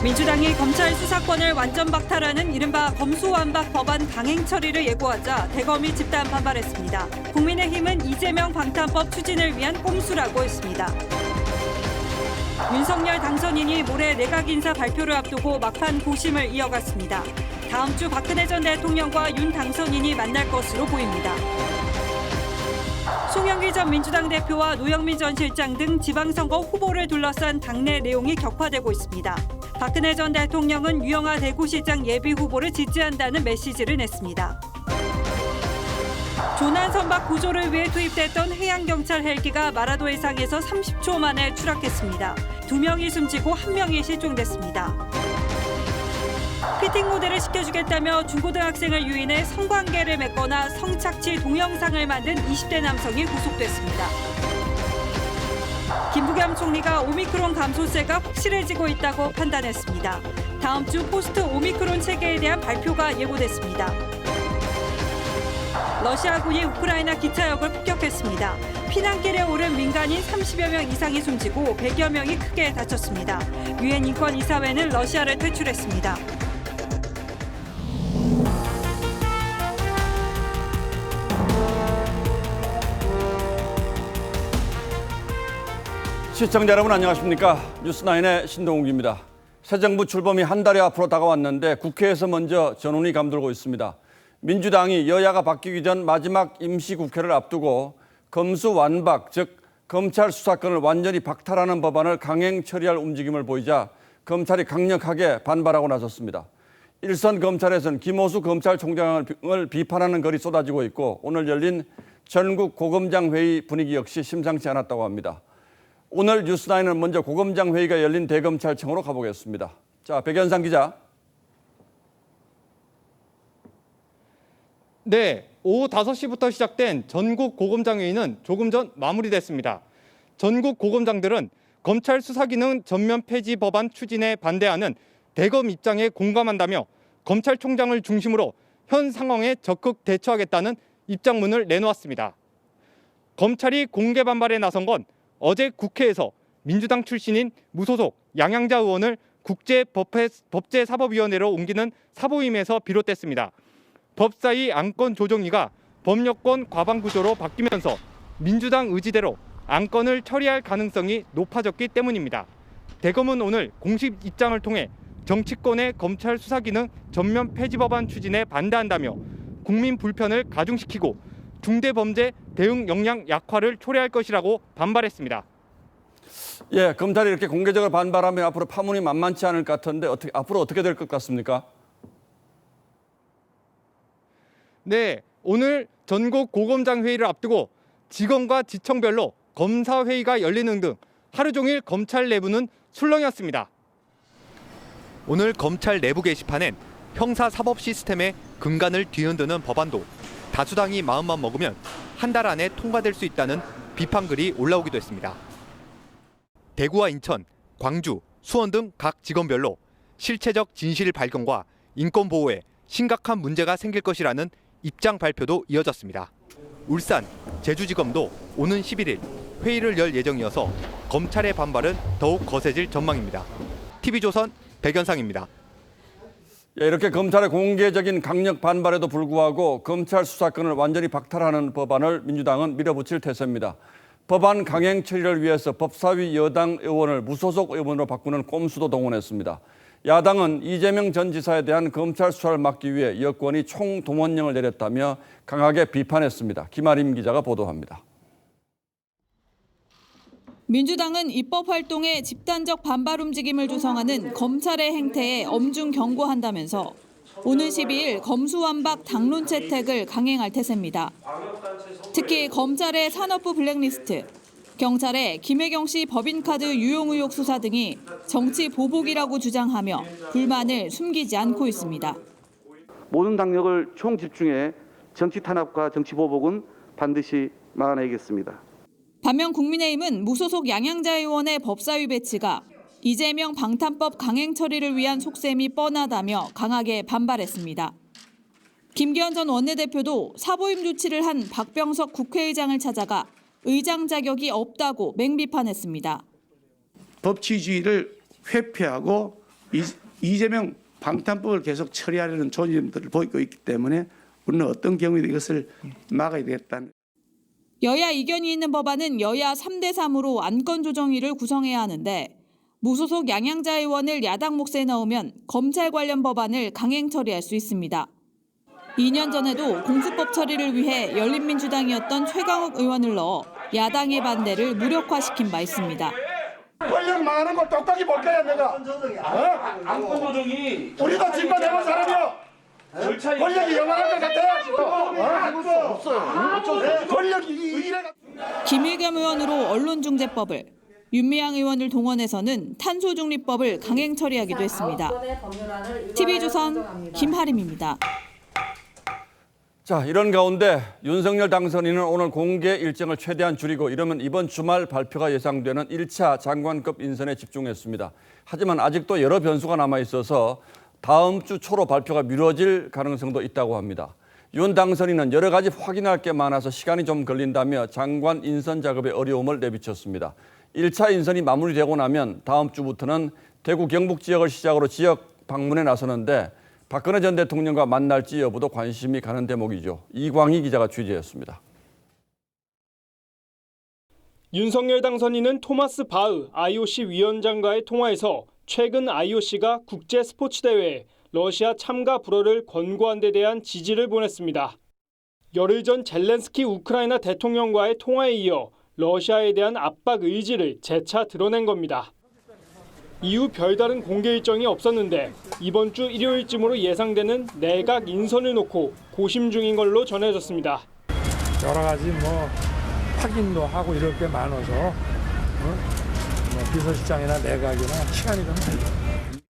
민주당이 검찰 수사권을 완전 박탈하는 이른바 검수완박 법안 강행 처리를 예고하자 대검이 집단 반발했습니다. 국민의힘은 이재명 방탄법 추진을 위한 꼼수라고 했습니다. 윤석열 당선인이 모레 내각 인사 발표를 앞두고 막판 고심을 이어갔습니다. 다음 주 박근혜 전 대통령과 윤 당선인이 만날 것으로 보입니다. 송영길 전 민주당 대표와 노영민 전 실장 등 지방선거 후보를 둘러싼 당내 내용이 격화되고 있습니다. 박근혜 전 대통령은 유영하 대구시장 예비 후보를 지지한다는 메시지를 냈습니다. 조난 선박 구조를 위해 투입됐던 해양경찰 헬기가 마라도 해상에서 30초 만에 추락했습니다. 2명이 숨지고 1명이 실종됐습니다. 피팅 모델을 시켜주겠다며 중고등학생을 유인해 성관계를 맺거나 성착취 동영상을 만든 20대 남성이 구속됐습니다. 김부겸 총리가 오미크론 감소세가 확실해지고 있다고 판단했습니다. 다음 주 포스트 오미크론 체계에 대한 발표가 예고됐습니다. 러시아군이 우크라이나 기차역을 폭격했습니다. 피난길에 오른 민간인 30여 명 이상이 숨지고 100여 명이 크게 다쳤습니다. 유엔 인권이사회는 러시아를 퇴출했습니다. 시청자 여러분 안녕하십니까? 뉴스9의 신동욱입니다. 새 정부 출범이 한 달이 앞으로 다가왔는데 국회에서 먼저 전운이 감돌고 있습니다. 민주당이 여야가 바뀌기 전 마지막 임시국회를 앞두고 검수완박, 즉 검찰 수사권을 완전히 박탈하는 법안을 강행 처리할 움직임을 보이자 검찰이 강력하게 반발하고 나섰습니다. 일선 검찰에서는 김호수 검찰총장을 비판하는 글이 쏟아지고 있고 오늘 열린 전국 고검장 회의 분위기 역시 심상치 않았다고 합니다. 오늘 뉴스9은 먼저 고검장 회의가 열린 대검찰청으로 가보겠습니다. 자, 백연상 기자. 네, 오후 5시부터 시작된 전국 고검장 회의는 조금 전 마무리됐습니다. 전국 고검장들은 검찰 수사기능 전면 폐지 법안 추진에 반대하는 대검 입장에 공감한다며 검찰총장을 중심으로 현 상황에 적극 대처하겠다는 입장문을 내놓았습니다. 검찰이 공개 반발에 나선 건 어제 국회에서 민주당 출신인 무소속 양양자 의원을 국제법제사법위원회로 옮기는 사보임에서 비롯됐습니다. 법사위 안건 조정위가 법여권 과반 구조로 바뀌면서 민주당 의지대로 안건을 처리할 가능성이 높아졌기 때문입니다. 대검은 오늘 공식 입장을 통해 정치권의 검찰 수사기능 전면 폐지 법안 추진에 반대한다며 국민 불편을 가중시키고 중대범죄 대응 역량 약화를 초래할 것이라고 반발했습니다. 예, 검찰이 이렇게 공개적으로 반발하면 앞으로 파문이 만만치 않을 것 같은데 앞으로 어떻게 될 것 같습니까? 네, 오늘 전국 고검장 회의를 앞두고 지검과 지청별로 검사 회의가 열리는 등 하루 종일 검찰 내부는 술렁이었습니다. 오늘 검찰 내부 게시판엔 형사사법 시스템의 근간을 뒤흔드는 법안도 다수당이 마음만 먹으면 한 달 안에 통과될 수 있다는 비판글이 올라오기도 했습니다. 대구와 인천, 광주, 수원 등 각 지검별로 실체적 진실 발견과 인권 보호에 심각한 문제가 생길 것이라는 입장 발표도 이어졌습니다. 울산, 제주지검도 오는 11일 회의를 열 예정이어서 검찰의 반발은 더욱 거세질 전망입니다. TV조선 백연상입니다. 이렇게 검찰의 공개적인 강력 반발에도 불구하고 검찰 수사권을 완전히 박탈하는 법안을 민주당은 밀어붙일 태세입니다. 법안 강행 처리를 위해서 법사위 여당 의원을 무소속 의원으로 바꾸는 꼼수도 동원했습니다. 야당은 이재명 전 지사에 대한 검찰 수사를 막기 위해 여권이 총동원령을 내렸다며 강하게 비판했습니다. 김아림 기자가 보도합니다. 민주당은 입법 활동에 집단적 반발 움직임을 조성하는 검찰의 행태에 엄중 경고한다면서 오는 12일 검수완박 당론 채택을 강행할 태세입니다. 특히 검찰의 산업부 블랙리스트, 경찰의 김혜경 씨 법인카드 유용 의혹 수사 등이 정치 보복이라고 주장하며 불만을 숨기지 않고 있습니다. 모든 당력을 총집중해 정치 탄압과 정치 보복은 반드시 막아내겠습니다. 반면 국민의힘은 무소속 양양자 의원의 법사위 배치가 이재명 방탄법 강행 처리를 위한 속셈이 뻔하다며 강하게 반발했습니다. 김기현 전 원내대표도 사보임 조치를 한 박병석 국회의장을 찾아가 의장 자격이 없다고 맹비판했습니다. 법치주의를 회피하고 이재명 방탄법을 계속 처리하려는 조짐들을 보이고 있기 때문에 우리는 어떤 경우에도 이것을 막아야 되겠다는. 여야 이견이 있는 법안은 여야 3대 3으로 안건조정위를 구성해야 하는데 무소속 양양자 의원을 야당 몫에 넣으면 검찰 관련 법안을 강행 처리할 수 있습니다. 2년 전에도 공수법 처리를 위해 열린민주당이었던 최강욱 의원을 넣어 야당의 반대를 무력화시킨 바 있습니다. 권력 망하는 걸 똑똑히 볼 거야 내가. 안건 조정이 우리도 지금껏 해본 사람이요. 권력이 영원할 것 같아. 없어요. 권력이 이래. 김일겸 의원으로 언론중재법을, 윤미향 의원을 동원해서는 탄소중립법을 강행 처리하기도 했습니다. TV조선 김하림입니다. 자, 이런 가운데 윤석열 당선인은 오늘 공개 일정을 최대한 줄이고 이러면 이번 주말 발표가 예상되는 1차 장관급 인선에 집중했습니다. 하지만 아직도 여러 변수가 남아 있어서 다음 주 초로 발표가 미뤄질 가능성도 있다고 합니다. 윤 당선인은 여러 가지 확인할 게 많아서 시간이 좀 걸린다며 장관 인선 작업에 어려움을 내비쳤습니다. 1차 인선이 마무리되고 나면 다음 주부터는 대구 경북 지역을 시작으로 지역 방문에 나서는데 박근혜 전 대통령과 만날지 여부도 관심이 가는 대목이죠. 이광희 기자가 취재했습니다. 윤석열 당선인은 토마스 바흐 IOC 위원장과의 통화에서 최근 IOC가 국제 스포츠 대회에 러시아 참가 불허를 권고한 데 대한 지지를 보냈습니다. 열흘 전 젤렌스키 우크라이나 대통령과의 통화에 이어 러시아에 대한 압박 의지를 재차 드러낸 겁니다. 이후 별다른 공개 일정이 없었는데 이번 주 일요일쯤으로 예상되는 내각 인선을 놓고 고심 중인 걸로 전해졌습니다. 여러 가지 확인도 하고 이럴 게 많아서 비서실장이나 내각이나 시간이 좀 걸려.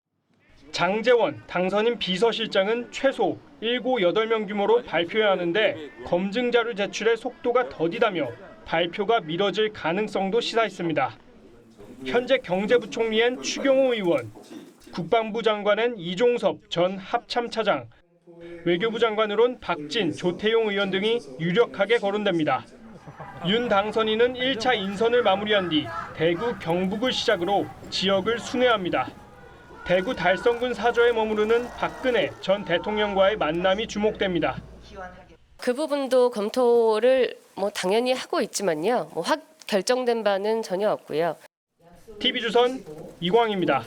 장제원 당선인 비서실장은 최소 7, 8명 규모로 발표해야 하는데 검증 자료 제출에 속도가 더디다며 발표가 미뤄질 가능성도 시사했습니다. 현재 경제부총리엔 추경호 의원, 국방부 장관엔 이종섭 전 합참차장, 외교부 장관으론 박진, 조태용 의원 등이 유력하게 거론됩니다. 윤 당선인은 1차 인선을 마무리한 뒤 대구, 경북을 시작으로 지역을 순회합니다. 대구 달성군 사저에 머무르는 박근혜 전 대통령과의 만남이 주목됩니다. 그 부분도 검토를 당연히 하고 있지만요. 확 결정된 바는 전혀 없고요. TV조선 이광입니다.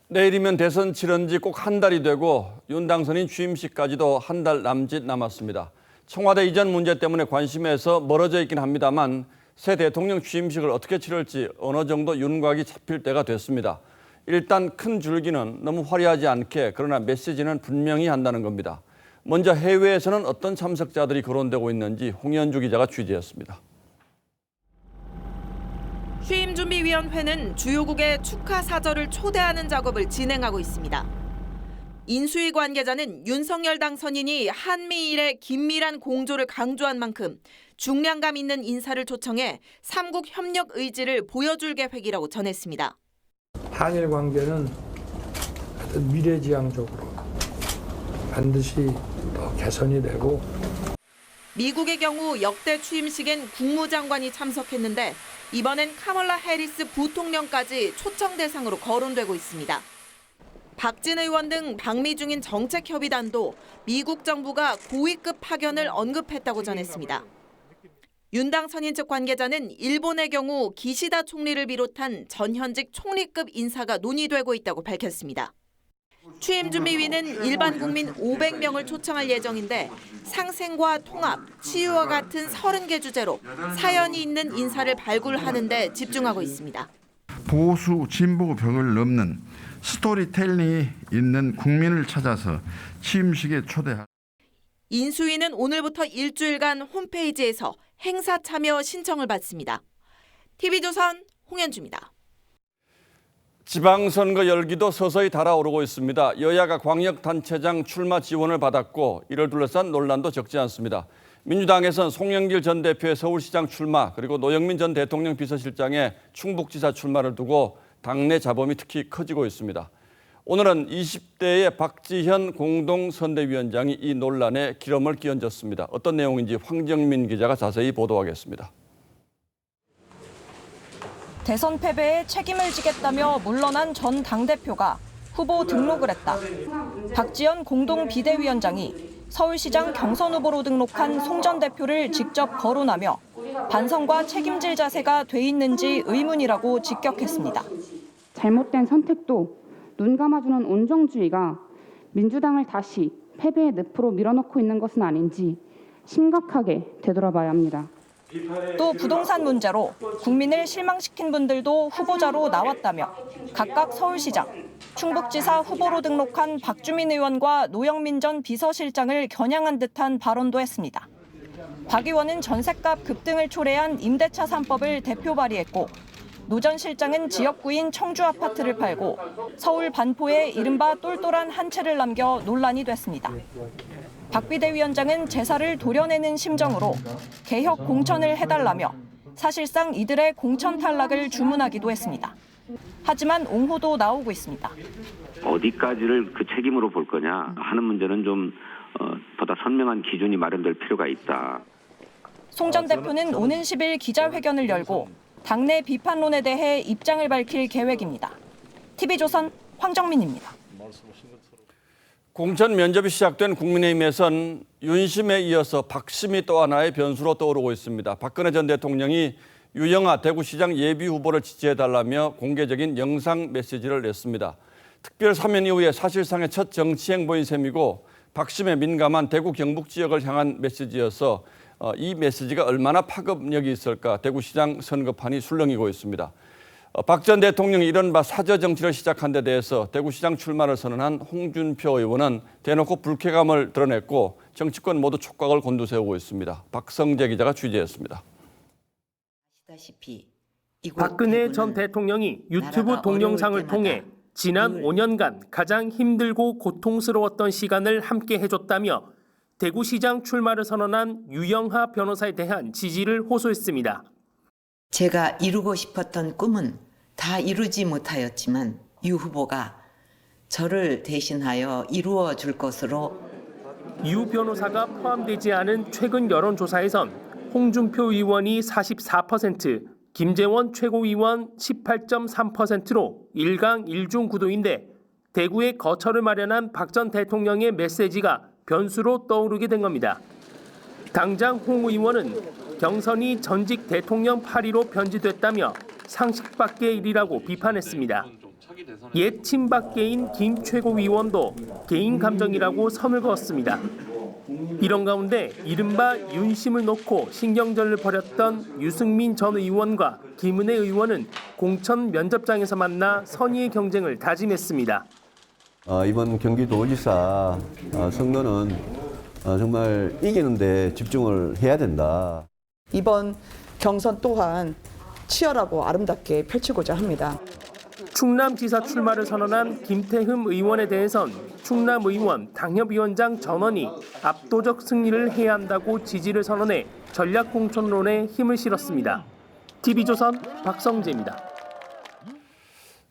내일이면 대선 치른 지 꼭 한 달이 되고 윤 당선인 취임식까지도 한 달 남짓 남았습니다. 청와대 이전 문제 때문에 관심에서 멀어져 있긴 합니다만 새 대통령 취임식을 어떻게 치를지 어느 정도 윤곽이 잡힐 때가 됐습니다. 일단 큰 줄기는 너무 화려하지 않게 그러나 메시지는 분명히 한다는 겁니다. 먼저 해외에서는 어떤 참석자들이 거론되고 있는지 홍현주 기자가 취재했습니다. 취임준비위원회는 주요국의 축하 사절을 초대하는 작업을 진행하고 있습니다. 인수위 관계자는 윤석열 당선인이 한미일의 긴밀한 공조를 강조한 만큼 중량감 있는 인사를 초청해 삼국 협력 의지를 보여줄 계획이라고 전했습니다. 한일 관계는 미래지향적으로 반드시 더 개선이 되고. 미국의 경우 역대 취임식엔 국무장관이 참석했는데 이번엔 카멀라 해리스 부통령까지 초청 대상으로 거론되고 있습니다. 박진 의원 등 방미 중인 정책협의단도 미국 정부가 고위급 파견을 언급했다고 전했습니다. 윤 당선인 측 관계자는 일본의 경우 기시다 총리를 비롯한 전현직 총리급 인사가 논의되고 있다고 밝혔습니다. 취임준비위는 일반 국민 500명을 초청할 예정인데 상생과 통합, 치유와 같은 30개 주제로 사연이 있는 인사를 발굴하는 데 집중하고 있습니다. 보수 진보 벽을 넘는 스토리텔링이 있는 국민을 찾아서 취임식에 초대할. 인수위는 오늘부터 일주일간 홈페이지에서 행사 참여 신청을 받습니다. TV조선 홍현주입니다. 지방선거 열기도 서서히 달아오르고 있습니다. 여야가 광역단체장 출마 지원을 받았고 이를 둘러싼 논란도 적지 않습니다. 민주당에선 송영길 전 대표의 서울시장 출마 그리고 노영민 전 대통령 비서실장의 충북지사 출마를 두고 당내 잡음이 특히 커지고 있습니다. 오늘은 20대의 박지현 공동선대위원장이 이 논란에 기름을 끼얹었습니다. 어떤 내용인지 황정민 기자가 자세히 보도하겠습니다. 대선 패배에 책임을 지겠다며 물러난 전 당대표가 후보 등록을 했다. 박지원 공동 비대위원장이 서울시장 경선 후보로 등록한 송 전 대표를 직접 거론하며 반성과 책임질 자세가 돼 있는지 의문이라고 직격했습니다. 잘못된 선택도 눈 감아주는 온정주의가 민주당을 다시 패배의 늪으로 밀어넣고 있는 것은 아닌지 심각하게 되돌아봐야 합니다. 또 부동산 문제로 국민을 실망시킨 분들도 후보자로 나왔다며 각각 서울시장, 충북지사 후보로 등록한 박주민 의원과 노영민 전 비서실장을 겨냥한 듯한 발언도 했습니다. 박 의원은 전셋값 급등을 초래한 임대차 3법을 대표 발의했고 노 전 실장은 지역구인 청주 아파트를 팔고 서울 반포에 이른바 똘똘한 한 채를 남겨 논란이 됐습니다. 박 비대위원장은 제사를 도려내는 심정으로 개혁 공천을 해달라며 사실상 이들의 공천 탈락을 주문하기도 했습니다. 하지만 옹호도 나오고 있습니다. 어디까지를 그 책임으로 볼 거냐 하는 문제는 좀 보다 선명한 기준이 마련될 필요가 있다. 송 전 대표는 오는 10일 기자회견을 열고 당내 비판론에 대해 입장을 밝힐 계획입니다. TV조선 황정민입니다. 공천 면접이 시작된 국민의힘에선 윤심에 이어서 박심이 또 하나의 변수로 떠오르고 있습니다. 박근혜 전 대통령이 유영하 대구시장 예비후보를 지지해달라며 공개적인 영상 메시지를 냈습니다. 특별 사면 이후에 사실상의 첫 정치 행보인 셈이고 박심에 민감한 대구 경북 지역을 향한 메시지여서 이 메시지가 얼마나 파급력이 있을까 대구시장 선거판이 술렁이고 있습니다. 박 전 대통령이 이른바 사저 정치를 시작한 데 대해서 대구시장 출마를 선언한 홍준표 의원은 대놓고 불쾌감을 드러냈고 정치권 모두 촉각을 곤두세우고 있습니다. 박성재 기자가 취재했습니다. 박근혜 전 대통령이 유튜브 동영상을 통해 지난 5년간 가장 힘들고 고통스러웠던 시간을 함께 해줬다며 대구시장 출마를 선언한 유영하 변호사에 대한 지지를 호소했습니다. 제가 이루고 싶었던 꿈은 다 이루지 못하였지만 유 후보가 저를 대신하여 이루어 줄 것으로. 유 변호사가 포함되지 않은 최근 여론조사에선 홍준표 의원이 44%, 김재원 최고위원 18.3%로 1강 1중 구도인데 대구에 거처를 마련한 박 전 대통령의 메시지가 변수로 떠오르게 된 겁니다. 당장 홍 의원은 경선이 전직 대통령 파리로 변질됐다며 상식 밖의 일이라고 비판했습니다. 옛 친박계인 김 최고위원도 개인 감정이라고 선을 그었습니다. 이런 가운데 이른바 윤심을 놓고 신경전을 벌였던 유승민 전 의원과 김은혜 의원은 공천 면접장에서 만나 선의의 경쟁을 다짐했습니다. 이번 경기도지사 선거는 정말 이기는 데 집중을 해야 된다. 이번 경선 또한 치열하고 아름답게 펼치고자 합니다. 충남지사 출마를 선언한 김태흠 의원에 대해선 충남 의원 당협위원장 전원이 압도적 승리를 해야 한다고 지지를 선언해 전략공천론에 힘을 실었습니다. TV조선 박성재입니다.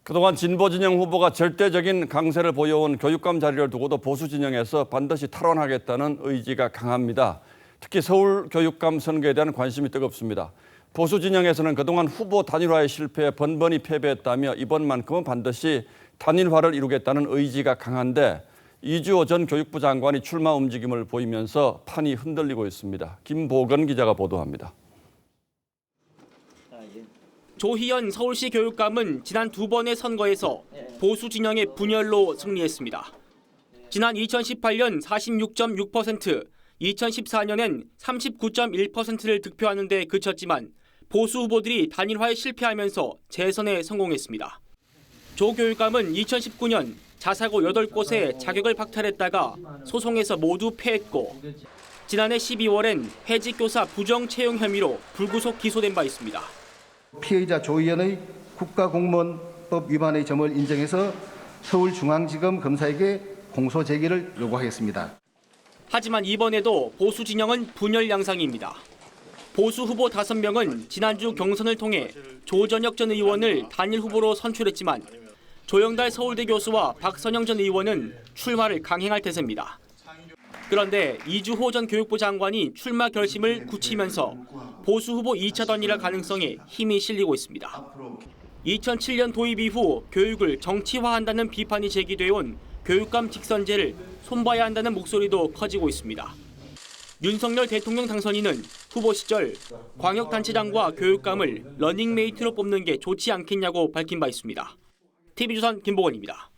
그동안 진보 진영 후보가 절대적인 강세를 보여온 교육감 자리를 두고도 보수 진영에서 반드시 탈환하겠다는 의지가 강합니다. 특히 서울 교육감 선거에 대한 관심이 뜨겁습니다. 보수 진영에서는 그동안 후보 단일화에 실패해 번번이 패배했다며 이번만큼은 반드시 단일화를 이루겠다는 의지가 강한데 이주호 전 교육부 장관이 출마 움직임을 보이면서 판이 흔들리고 있습니다. 김보건 기자가 보도합니다. 조희연 서울시 교육감은 지난 두 번의 선거에서 보수 진영의 분열로 승리했습니다. 지난 2018년 46.6%, 2014년엔 39.1%를 득표하는 데 그쳤지만 보수 후보들이 단일화에 실패하면서 재선에 성공했습니다. 조 교육감은 2019년 자사고 8곳에 자격을 박탈했다가 소송에서 모두 패했고 지난해 12월엔 해직교사 부정 채용 혐의로 불구속 기소된 바 있습니다. 피의자 조희연의 국가공무원법 위반의 점을 인정해서 서울중앙지검 검사에게 공소 제기를 요구하겠습니다. 하지만 이번에도 보수 진영은 분열 양상입니다. 보수 후보 5명은 지난주 경선을 통해 조전혁 전 의원을 단일 후보로 선출했지만 조영달 서울대 교수와 박선영 전 의원은 출마를 강행할 태세입니다. 그런데 이주호 전 교육부 장관이 출마 결심을 굳히면서 보수 후보 2차 단일화 가능성에 힘이 실리고 있습니다. 2007년 도입 이후 교육을 정치화한다는 비판이 제기돼온 교육감 직선제를 손봐야 한다는 목소리도 커지고 있습니다. 윤석열 대통령 당선인은 후보 시절 광역단체장과 교육감을 러닝메이트로 뽑는 게 좋지 않겠냐고 밝힌 바 있습니다. TV조선 김보건입니다.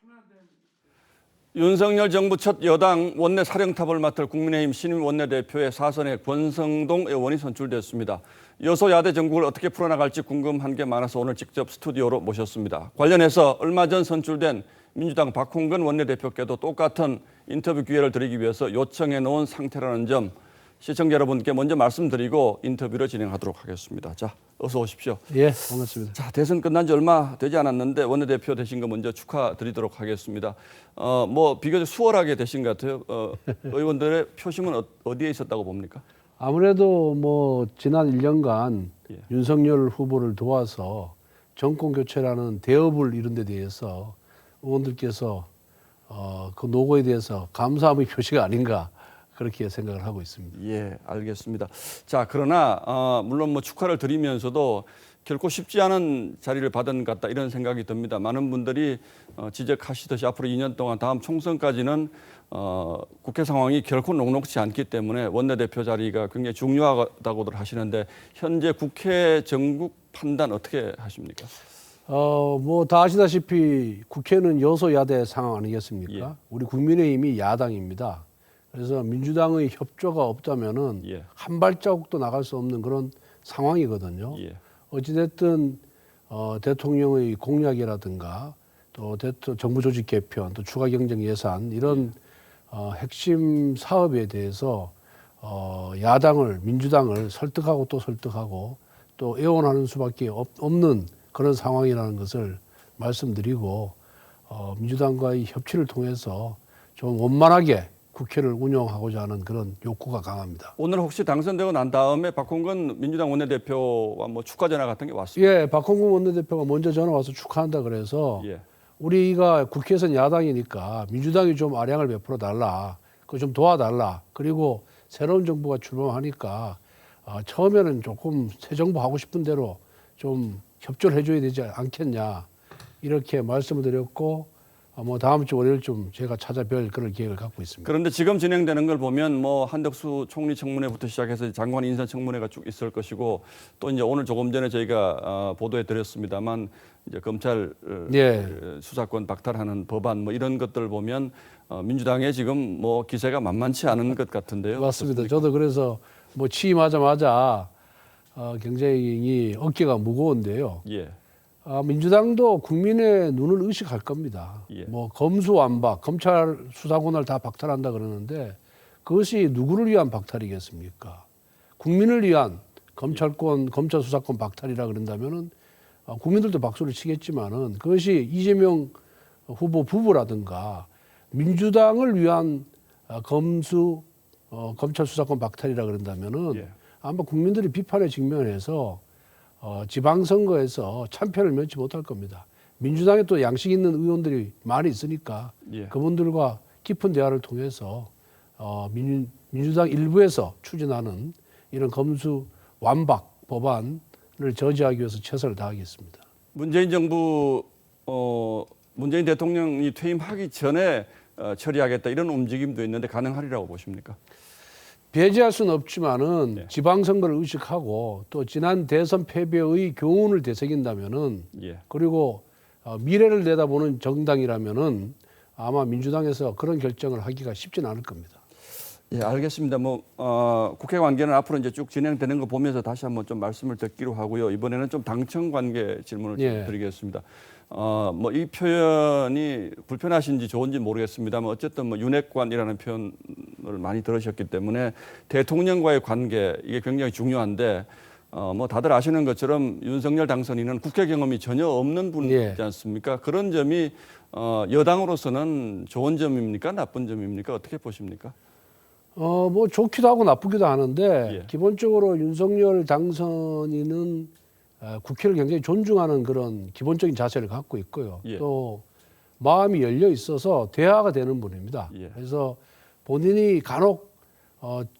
윤석열 정부 첫 여당 원내 사령탑을 맡을 국민의힘 신임 원내대표의 사선에 권성동 의원이 선출됐습니다. 여소야대 정국을 어떻게 풀어나갈지 궁금한 게 많아서 오늘 직접 스튜디오로 모셨습니다. 관련해서 얼마 전 선출된 민주당 박홍근 원내대표께도 똑같은 인터뷰 기회를 드리기 위해서 요청해 놓은 상태라는 점 시청자 여러분께 먼저 말씀드리고 인터뷰를 진행하도록 하겠습니다. 자, 어서 오십시오. 예, 반갑습니다. 자, 대선 끝난 지 얼마 되지 않았는데 원내대표 되신 거 먼저 축하드리도록 하겠습니다. 뭐 비교적 수월하게 되신 것 같아요. 의원들의 표심은 어디에 있었다고 봅니까? 아무래도 뭐 지난 1년간 윤석열 후보를 도와서 정권 교체라는 대업을 이룬 데 대해서 의원들께서 그 노고에 대해서 감사함의 표시가 아닌가 그렇게 생각을 하고 있습니다. 예, 알겠습니다. 자, 그러나 물론 뭐 축하를 드리면서도 결코 쉽지 않은 자리를 받은 것 같다 이런 생각이 듭니다. 많은 분들이 지적하시듯이 앞으로 2년 동안 다음 총선까지는 국회 상황이 결코 녹록지 않기 때문에 원내대표 자리가 굉장히 중요하다고들 하시는데 현재 국회 정국 판단 어떻게 하십니까? 뭐 다 아시다시피 국회는 여소야대 상황 아니겠습니까? 예. 우리 국민의힘이 야당입니다. 그래서 민주당의 협조가 없다면은 한 발자국도 나갈 수 없는 그런 상황이거든요. 어찌됐든 대통령의 공약이라든가 또 정부 조직 개편, 또 추가 경정 예산 이런 핵심 사업에 대해서 야당을 민주당을 설득하고 또 설득하고 또 애원하는 수밖에 없는 그런 상황이라는 것을 말씀드리고 민주당과의 협치를 통해서 좀 원만하게 국회를 운영하고자 하는 그런 욕구가 강합니다. 오늘 혹시 당선되고 난 다음에 박홍근 민주당 원내대표와 뭐 축하 전화 같은 게 왔습니까? 예, 박홍근 원내대표가 먼저 전화 와서 축하한다 그래서 우리가 국회에서는 야당이니까 민주당이 좀 아량을 베풀어 달라, 그거 좀 도와달라. 그리고 새로운 정부가 출범하니까 처음에는 조금 새 정부 하고 싶은 대로 좀 협조를 해줘야 되지 않겠냐 이렇게 말씀을 드렸고. 뭐 다음 주 월요일쯤 제가 찾아뵐 그런 계획을 갖고 있습니다. 그런데 지금 진행되는 걸 보면 뭐 한덕수 총리 청문회부터 시작해서 장관 인사 청문회가 쭉 있을 것이고 또 이제 오늘 조금 전에 저희가 보도해 드렸습니다만 이제 검찰 수사권 박탈하는 법안 뭐 이런 것들 보면 민주당의 지금 뭐 기세가 만만치 않은 것 같은데요. 맞습니다. 어떻습니까? 저도 그래서 뭐 취임하자마자 굉장히 어깨가 무거운데요. 민주당도 국민의 눈을 의식할 겁니다. 뭐 검수완박, 검찰 수사권을 다 박탈한다 그러는데 그것이 누구를 위한 박탈이겠습니까? 국민을 위한 검찰권, 검찰 수사권 박탈이라 그런다면은 국민들도 박수를 치겠지만은 그것이 이재명 후보 부부라든가 민주당을 위한 검찰 수사권 박탈이라 그런다면은 아마 국민들이 비판에 직면해서 지방선거에서 참패를 면치 못할 겁니다. 민주당에 또 양식 있는 의원들이 많이 있으니까 그분들과 깊은 대화를 통해서 민주당 일부에서 추진하는 이런 검수 완박 법안을 저지하기 위해서 최선을 다하겠습니다. 문재인 정부 문재인 대통령이 퇴임하기 전에 처리하겠다 이런 움직임도 있는데 가능하리라고 보십니까? 배제할 수는 없지만은 지방선거를 의식하고 또 지난 대선 패배의 교훈을 되새긴다면은 그리고 미래를 내다보는 정당이라면은 아마 민주당에서 그런 결정을 하기가 쉽지는 않을 겁니다. 예, 알겠습니다. 뭐 국회 관계는 앞으로 이제 쭉 진행되는 거 보면서 다시 한번 좀 말씀을 듣기로 하고요. 이번에는 좀 당청 관계 질문을 좀 드리겠습니다. 뭐 이 표현이 불편하신지 좋은지 모르겠습니다만 어쨌든 뭐 윤핵관이라는 표현을 많이 들으셨기 때문에 대통령과의 관계 이게 굉장히 중요한데 뭐 다들 아시는 것처럼 윤석열 당선인은 국회 경험이 전혀 없는 분이지 않습니까? 그런 점이 여당으로서는 좋은 점입니까? 나쁜 점입니까? 어떻게 보십니까? 뭐 좋기도 하고 나쁘기도 하는데 기본적으로 윤석열 당선인은 국회를 굉장히 존중하는 그런 기본적인 자세를 갖고 있고요. 또 마음이 열려 있어서 대화가 되는 분입니다. 그래서 본인이 간혹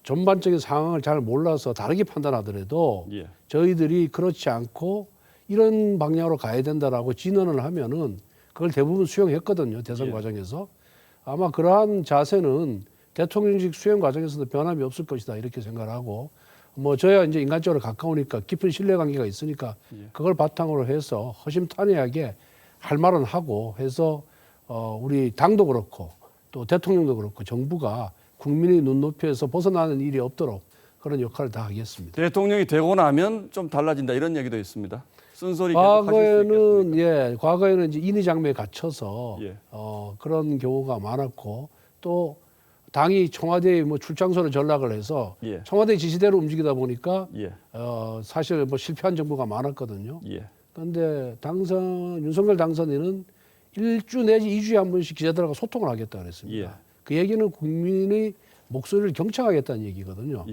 전반적인 상황을 잘 몰라서 다르게 판단하더라도 저희들이 그렇지 않고 이런 방향으로 가야 된다라고 진언을 하면은 그걸 대부분 수용했거든요. 대선 과정에서. 아마 그러한 자세는 대통령직 수행 과정에서도 변함이 없을 것이다 이렇게 생각을 하고 뭐 저야 이제 인간적으로 가까우니까 깊은 신뢰관계가 있으니까 그걸 바탕으로 해서 허심탄회하게 할 말은 하고 해서 우리 당도 그렇고 또 대통령도 그렇고 정부가 국민의 눈높이에서 벗어나는 일이 없도록 그런 역할을 다 하겠습니다. 대통령이 되고 나면 좀 달라진다 이런 얘기도 있습니다. 쓴소리 계속 하실 수 있겠습니까? 과거에는 이제 인의장매에 갇혀서 그런 경우가 많았고 또 당이 청와대에 뭐 출장소를 전락을 해서 청와대 지시대로 움직이다 보니까 사실 뭐 실패한 정부가 많았거든요. 그런데 윤석열 당선인은 1주 내지 2주에 한 번씩 기자들하고 소통을 하겠다 그랬습니다. 그 얘기는 국민의 목소리를 경청하겠다는 얘기거든요.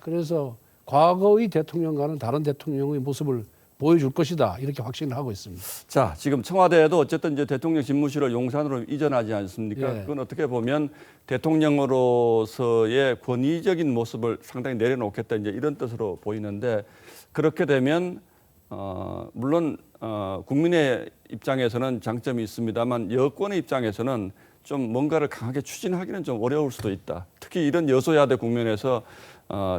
그래서 과거의 대통령과는 다른 대통령의 모습을 보여줄 것이다 이렇게 확신을 하고 있습니다. 자, 지금 청와대에도 어쨌든 이제 대통령 집무실을 용산으로 이전하지 않습니까? 그건 어떻게 보면 대통령으로서의 권위적인 모습을 상당히 내려놓겠다 이제 이런 뜻으로 보이는데 그렇게 되면 물론 국민의 입장에서는 장점이 있습니다만 여권의 입장에서는 좀 뭔가를 강하게 추진하기는 좀 어려울 수도 있다. 특히 이런 여소야대 국면에서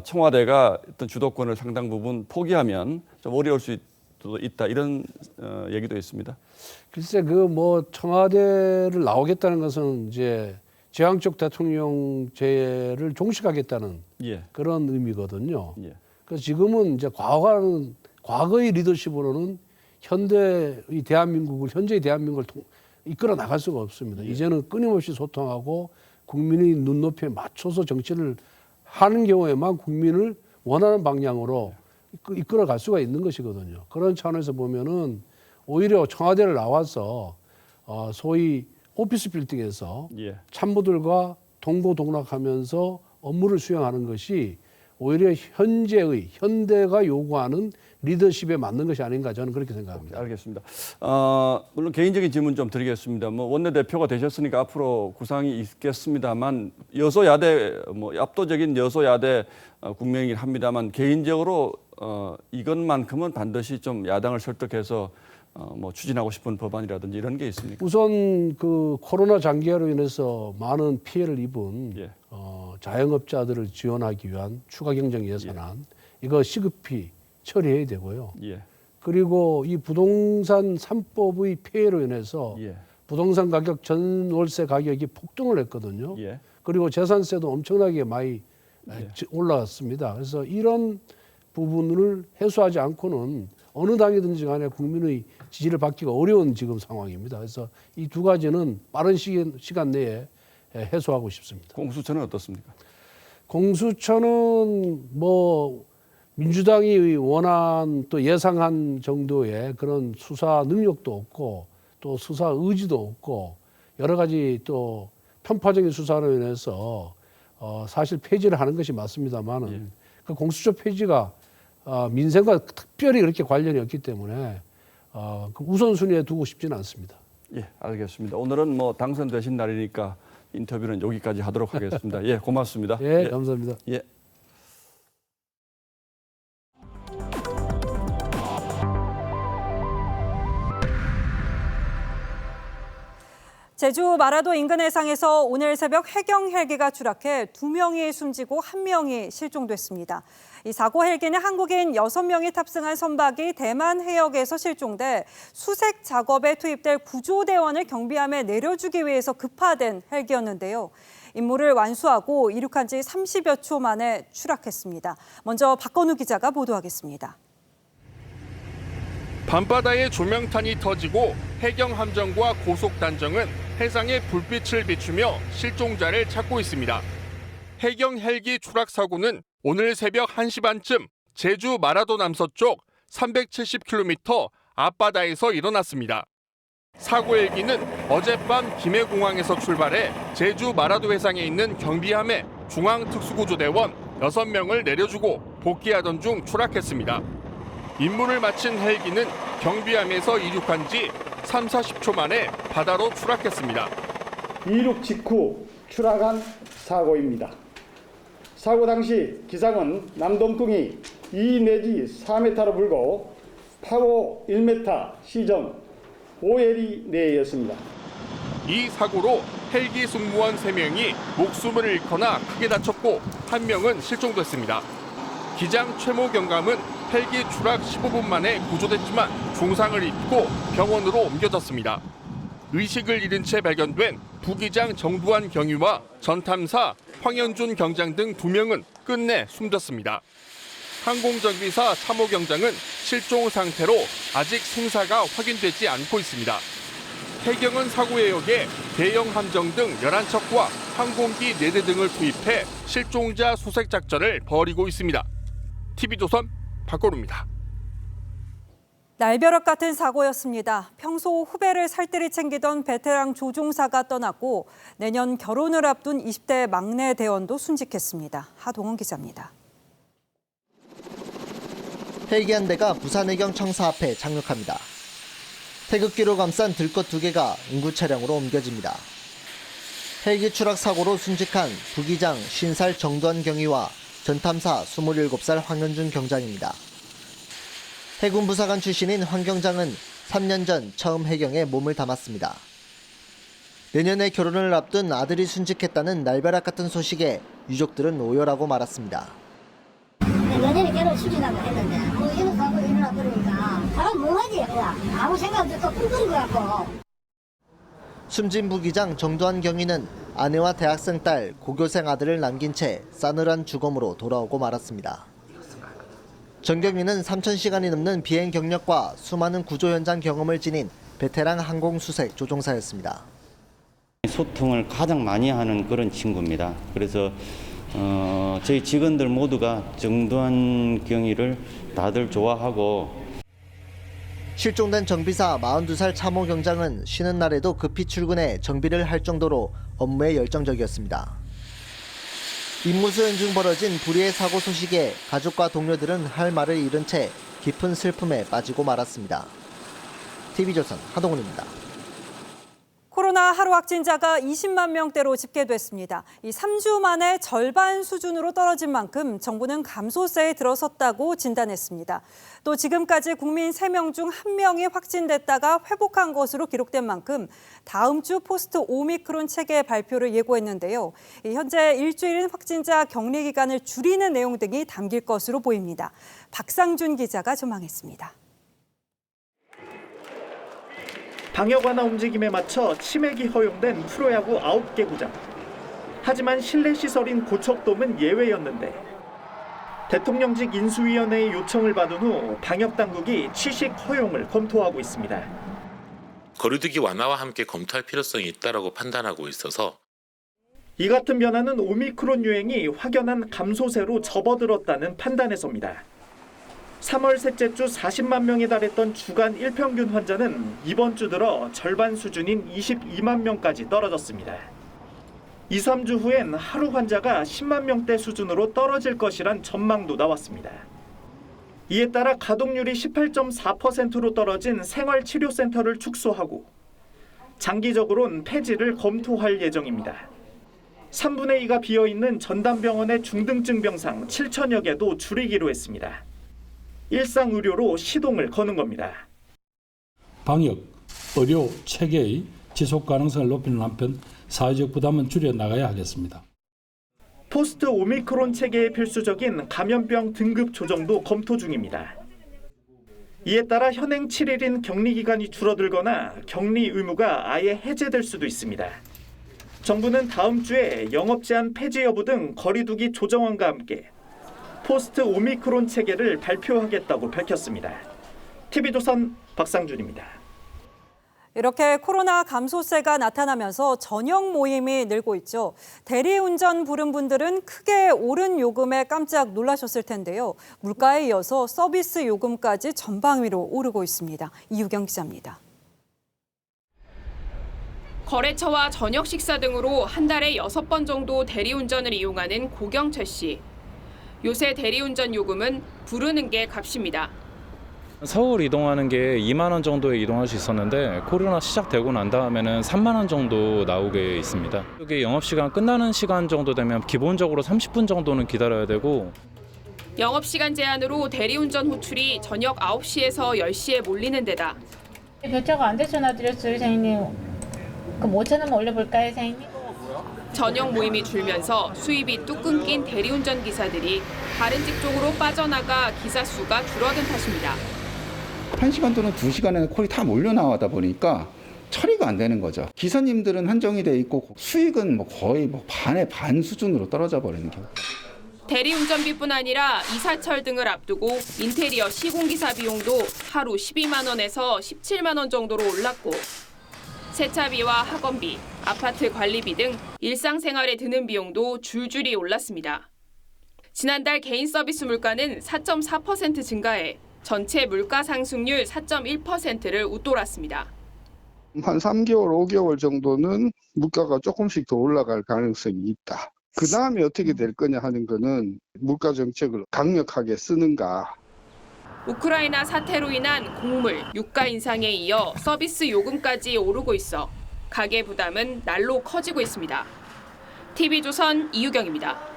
청와대가 어떤 주도권을 상당 부분 포기하면 좀 어려울 수도 있다. 이런 얘기도 있습니다. 글쎄 그 뭐 청와대를 나오겠다는 것은 이제 제왕적 대통령제를 종식하겠다는 그런 의미거든요. 그래서 지금은 이제 과거의 리더십으로는 현재의 대한민국을 이끌어 나갈 수가 없습니다. 이제는 끊임없이 소통하고 국민의 눈높이에 맞춰서 정치를 하는 경우에만 국민을 원하는 방향으로 이끌어 갈 수가 있는 것이거든요. 그런 차원에서 보면은 오히려 청와대를 나와서 소위 오피스 빌딩에서 참모들과 동고동락하면서 업무를 수행하는 것이 오히려 현대가 요구하는 리더십에 맞는 것이 아닌가 저는 그렇게 생각합니다. 알겠습니다. 물론 개인적인 질문 좀 드리겠습니다. 뭐 원내대표가 되셨으니까 앞으로 구상이 있겠습니다만 여소야대 압도적인 여소야대 국면이긴 합니다만 개인적으로 이것만큼은 반드시 좀 야당을 설득해서 추진하고 싶은 법안이라든지 이런 게 있습니까? 우선 그 코로나 장기화로 인해서 많은 피해를 입은 자영업자들을 지원하기 위한 추가 경정 예산안 이거 시급히 처리해야 되고요. 그리고 이 부동산 3법의 폐해로 인해서 부동산 가격 전월세 가격이 폭등을 했거든요. 그리고 재산세도 엄청나게 많이 올라갔습니다. 그래서 이런 부분을 해소하지 않고는 어느 당이든지 간에 국민의 지지를 받기가 어려운 지금 상황입니다. 그래서 이 두 가지는 빠른 시간 내에 해소하고 싶습니다. 공수처는 어떻습니까? 공수처는 민주당이 원한 또 예상한 정도의 그런 수사 능력도 없고 또 수사 의지도 없고 여러 가지 또 편파적인 수사로 인해서 사실 폐지를 하는 것이 맞습니다만은 그 공수처 폐지가 민생과 특별히 그렇게 관련이 없기 때문에 그 우선순위에 두고 싶지는 않습니다. 알겠습니다. 오늘은 당선되신 날이니까 인터뷰는 여기까지 하도록 하겠습니다. 고맙습니다. 감사합니다. 제주 마라도 인근 해상에서 오늘 새벽 해경 헬기가 추락해 2명이 숨지고 1명이 실종됐습니다. 이 사고 헬기는 한국인 6명이 탑승한 선박이 대만 해역에서 실종돼 수색 작업에 투입될 구조대원을 경비함에 내려주기 위해서 급파된 헬기였는데요. 임무를 완수하고 이륙한 지 30여 초 만에 추락했습니다. 먼저 박건우 기자가 보도하겠습니다. 밤바다에 조명탄이 터지고 해경 함정과 고속 단정은 해상에 불빛을 비추며 실종자를 찾고 있습니다. 해경 헬기 추락 사고는 오늘 새벽 1시 반쯤 제주 마라도 남서쪽 370km 앞바다에서 일어났습니다. 사고 헬기는 어젯밤 김해공항에서 출발해 제주 마라도 해상에 있는 경비함에 중앙특수구조대원 6명을 내려주고 복귀하던 중 추락했습니다. 임무를 마친 헬기는 경비함에서 이륙한 지 30-40초 만에 바다로 추락했습니다. 이륙 직후 추락한 사고입니다. 사고 당시 기상은 남동풍이 2 내지 4m로 불고 파고 1m, 시정 5해리 내외였습니다. 이 사고로 헬기 승무원 3명이 목숨을 잃거나 크게 다쳤고 1명은 실종됐습니다. 기장 최모 경감은 헬기 추락 15분 만에 구조됐지만 중상을 입고 병원으로 옮겨졌습니다. 의식을 잃은 채 발견된 부기장 정두환 경위와 전탐사 황현준 경장 등 2명은 끝내 숨졌습니다. 항공정비사 참호 경장은 실종 상태로 아직 생사가 확인되지 않고 있습니다. 해경은 사고 해역에 대형 함정 등 11척과 항공기 4대 등을 투입해 실종자 수색 작전을 벌이고 있습니다. TV조선 박건우입니다. 날벼락 같은 사고였습니다. 평소 후배를 살뜰히 챙기던 베테랑 조종사가 떠났고 내년 결혼을 앞둔 20대 막내 대원도 순직했습니다. 하동원 기자입니다. 헬기 한 대가 부산해경 청사 앞에 착륙합니다. 태극기로 감싼 들것 2개가 응구 차량으로 옮겨집니다. 헬기 추락 사고로 순직한 부기장 50살 정두환 경위와 전탐사 27살 황현준 경장입니다. 해군 부사관 출신인 황 경장은 3년 전 처음 해경에 몸을 담았습니다. 내년에 결혼을 앞둔 아들이 순직했다는 날벼락 같은 소식에 유족들은 오열하고 말았습니다. 내년에 결혼시키려고 했는데 이런 사고 일어나 버리니까 사람 뭐하지 그냥 아무 생각 없이 또 끙끙 거갖고. 숨진 부기장 정두환 경위는 아내와 대학생 딸, 고교생 아들을 남긴 채 싸늘한 죽음으로 돌아오고 말았습니다. 정 경위는 3,000시간이 넘는 비행 경력과 수많은 구조 현장 경험을 지닌 베테랑 항공수색 조종사였습니다. 소통을 가장 많이 하는 그런 친구입니다. 그래서 저희 직원들 모두가 정두환 경위를 다들 좋아하고. 실종된 정비사 42살 참호 경장은 쉬는 날에도 급히 출근해 정비를 할 정도로 업무에 열정적이었습니다. 임무수행 중 벌어진 불의의 사고 소식에 가족과 동료들은 할 말을 잃은 채 깊은 슬픔에 빠지고 말았습니다. TV조선 하동훈입니다. 코로나 하루 확진자가 20만 명대로 집계됐습니다. 이 3주 만에 절반 수준으로 떨어진 만큼 정부는 감소세에 들어섰다고 진단했습니다. 또 지금까지 국민 3명 중 1명이 확진됐다가 회복한 것으로 기록된 만큼 다음 주 포스트 오미크론 체계 발표를 예고했는데요. 현재 일주일인 확진자 격리 기간을 줄이는 내용 등이 담길 것으로 보입니다. 박상준 기자가 전망했습니다. 방역 완화 움직임에 맞춰 치맥이 허용된 프로야구 9개 구장. 하지만 실내 시설인 고척돔은 예외였는데 대통령직 인수위원회의 요청을 받은 후 방역 당국이 취식 허용을 검토하고 있습니다. 거리두기 완화와 함께 검토할 필요성이 있다고 판단하고 있어서 이 같은 변화는 오미크론 유행이 확연한 감소세로 접어들었다는 판단에서입니다. 3월 셋째 주 40만 명에 달했던 주간 일평균 환자는 이번 주 들어 절반 수준인 22만 명까지 떨어졌습니다. 2, 3주 후엔 하루 환자가 10만 명대 수준으로 떨어질 것이란 전망도 나왔습니다. 이에 따라 가동률이 18.4%로 떨어진 생활치료센터를 축소하고 장기적으로는 폐지를 검토할 예정입니다. 3분의 2가 비어있는 전담병원의 중등증 병상 7천여 개도 줄이기로 했습니다. 일상 의료로 시동을 거는 겁니다. 방역, 의료 체계의 지속 가능성을 높이는 한편 사회적 부담은 줄여 나가야 하겠습니다. 포스트 오미크론 체계에 필수적인 감염병 등급 조정도 검토 중입니다. 이에 따라 현행 7일인 격리 기간이 줄어들거나 격리 의무가 아예 해제될 수도 있습니다. 정부는 다음 주에 영업 제한 폐지 여부 등 거리두기 조정안과 함께 포스트 오미크론 체계를 발표하겠다고 밝혔습니다. TV조선 박상준입니다. 이렇게 코로나 감소세가 나타나면서 저녁 모임이 늘고 있죠. 대리운전 부른 분들은 크게 오른 요금에 깜짝 놀라셨을 텐데요. 물가에 이어서 서비스 요금까지 전방위로 오르고 있습니다. 이유경 기자입니다. 거래처와 저녁 식사 등으로 한 달에 6번 정도 대리운전을 이용하는 고경철 씨. 요새 대리운전 요금은 부르는 게 값입니다. 서울 이동하는 게 2만 원 정도에 이동할 수 있었는데 코로나 시작되고 난 다음에는 3만 원 정도 나오게 있습니다. 이게 영업시간 끝나는 시간 정도 되면 기본적으로 30분 정도는 기다려야 되고 영업시간 제한으로 대리운전 호출이 저녁 9시에서 10시에 몰리는 데다 결제가 안 돼서 전화드렸어요, 사장님. 그럼 5,000원만 올려볼까요, 사장님? 저녁 모임이 줄면서 수입이 뚝 끊긴 대리운전 기사들이 다른 직종으로 빠져나가 기사 수가 줄어든 탓입니다. 1시간 또는 2시간에 콜이 다 몰려 나가다 보니까 처리가 안 되는 거죠. 기사님들은 한정이 돼 있고 수익은 거의 반의 반 수준으로 떨어져 버리는 경우. 대리운전비뿐 아니라 이사철 등을 앞두고 인테리어 시공기사 비용도 하루 12만 원에서 17만 원 정도로 올랐고 세차비와 학원비, 아파트 관리비 등 일상생활에 드는 비용도 줄줄이 올랐습니다. 지난달 개인 서비스 물가는 4.4% 증가해 전체 물가 상승률 4.1%를 웃돌았습니다. 한 3개월, 5개월 정도는 물가가 조금씩 더 올라갈 가능성이 있다. 그 다음에 어떻게 될 거냐 하는 거는 물가 정책을 강력하게 쓰는가. 우크라이나 사태로 인한 곡물, 유가 인상에 이어 서비스 요금까지 오르고 있어 가계 부담은 날로 커지고 있습니다. TV조선 이유경입니다.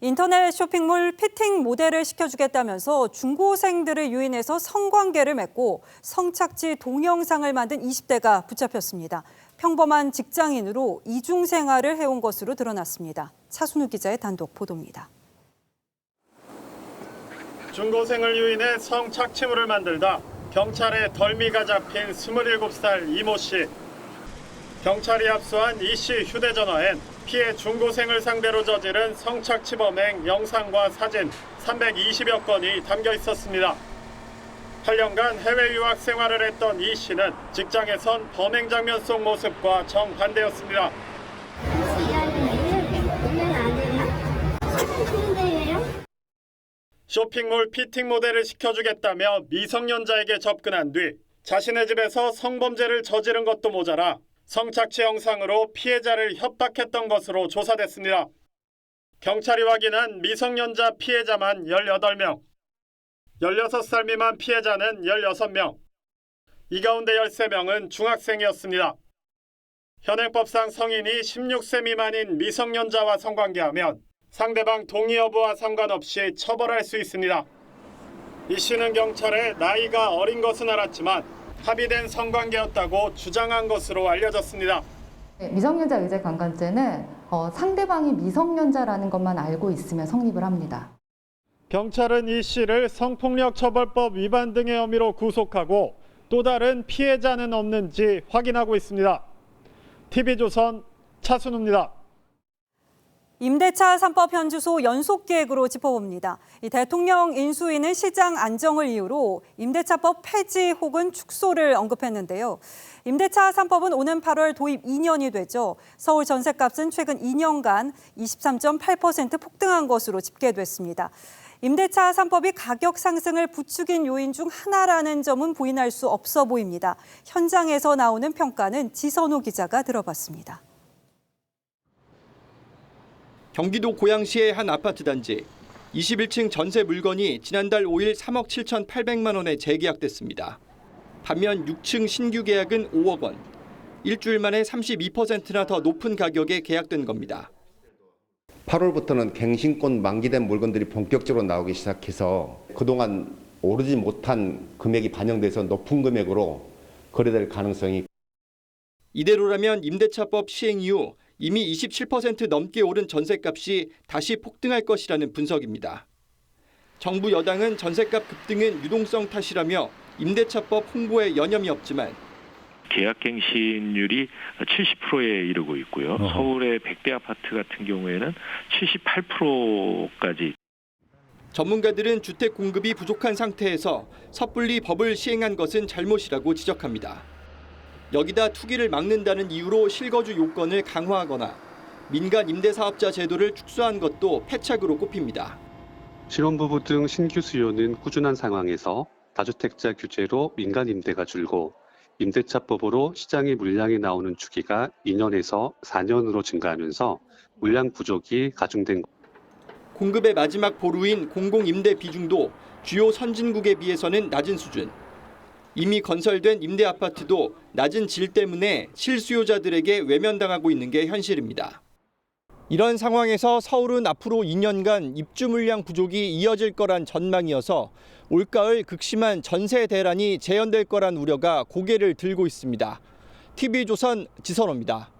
인터넷 쇼핑몰 피팅 모델을 시켜주겠다면서 중고생들을 유인해서 성관계를 맺고 성착취 동영상을 만든 20대가 붙잡혔습니다. 평범한 직장인으로 이중 생활을 해온 것으로 드러났습니다. 차순우 기자의 단독 보도입니다. 중고생을 유인해 성착취물을 만들다 경찰에 덜미가 잡힌 27살 이모 씨. 경찰이 압수한 이 씨 휴대전화엔 피해 중고생을 상대로 저지른 성착취범행 영상과 사진 320여 건이 담겨 있었습니다. 8년간 해외 유학 생활을 했던 이 씨는 직장에선 범행 장면 속 모습과 정반대였습니다. 쇼핑몰 피팅 모델을 시켜주겠다며 미성년자에게 접근한 뒤 자신의 집에서 성범죄를 저지른 것도 모자라 성착취 영상으로 피해자를 협박했던 것으로 조사됐습니다. 경찰이 확인한 미성년자 피해자만 18명, 16살 미만 피해자는 16명, 이 가운데 13명은 중학생이었습니다. 현행법상 성인이 16세 미만인 미성년자와 성관계하면 상대방 동의 여부와 상관없이 처벌할 수 있습니다. 이 씨는 경찰에 나이가 어린 것은 알았지만 합의된 성관계였다고 주장한 것으로 알려졌습니다. 미성년자 의제 강간죄는 상대방이 미성년자라는 것만 알고 있으면 성립을 합니다. 경찰은 이 씨를 성폭력 처벌법 위반 등의 혐의로 구속하고 또 다른 피해자는 없는지 확인하고 있습니다. TV조선 차순우입니다. 임대차 3법 현주소 연속 기획으로 짚어봅니다. 이 대통령 인수위는 시장 안정을 이유로 임대차법 폐지 혹은 축소를 언급했는데요. 임대차 3법은 오는 8월 도입 2년이 되죠. 서울 전셋값은 최근 2년간 23.8% 폭등한 것으로 집계됐습니다. 임대차 3법이 가격 상승을 부추긴 요인 중 하나라는 점은 부인할 수 없어 보입니다. 현장에서 나오는 평가는 지선우 기자가 들어봤습니다. 경기도 고양시의 한 아파트 단지 21층 전세 물건이 지난달 5일 3억 7,800만 원에 재계약됐습니다. 반면 6층 신규 계약은 5억 원, 일주일 만에 32%나 더 높은 가격에 계약된 겁니다. 8월부터는 갱신권 만기된 물건들이 본격적으로 나오기 시작해서 그동안 오르지 못한 금액이 반영돼서 높은 금액으로 거래될 가능성이. 이대로라면 임대차법 시행 이후 이미 27% 넘게 오른 전셋값이 다시 폭등할 것이라는 분석입니다. 정부 여당은 전셋값 급등은 유동성 탓이라며 임대차법 홍보에 여념이 없지만 계약갱신율이 70%에 이르고 있고요. 서울의 100대 아파트 같은 경우에는 78%까지. 전문가들은 주택 공급이 부족한 상태에서 섣불리 법을 시행한 것은 잘못이라고 지적합니다. 여기다 투기를 막는다는 이유로 실거주 요건을 강화하거나 민간 임대사업자 제도를 축소한 것도 패착으로 꼽힙니다. 신혼부부 등 신규 수요는 꾸준한 상황에서 다주택자 규제로 민간 임대가 줄고 임대차법으로 시장의 물량이 나오는 주기가 2년에서 4년으로 증가하면서 물량 부족이 가중된. 공급의 마지막 보루인 공공임대 비중도 주요 선진국에 비해서는 낮은 수준. 이미 건설된 임대 아파트도 낮은 질 때문에 실수요자들에게 외면당하고 있는 게 현실입니다. 이런 상황에서 서울은 앞으로 2년간 입주 물량 부족이 이어질 거란 전망이어서 올가을 극심한 전세 대란이 재현될 거란 우려가 고개를 들고 있습니다. TV조선 지선호입니다.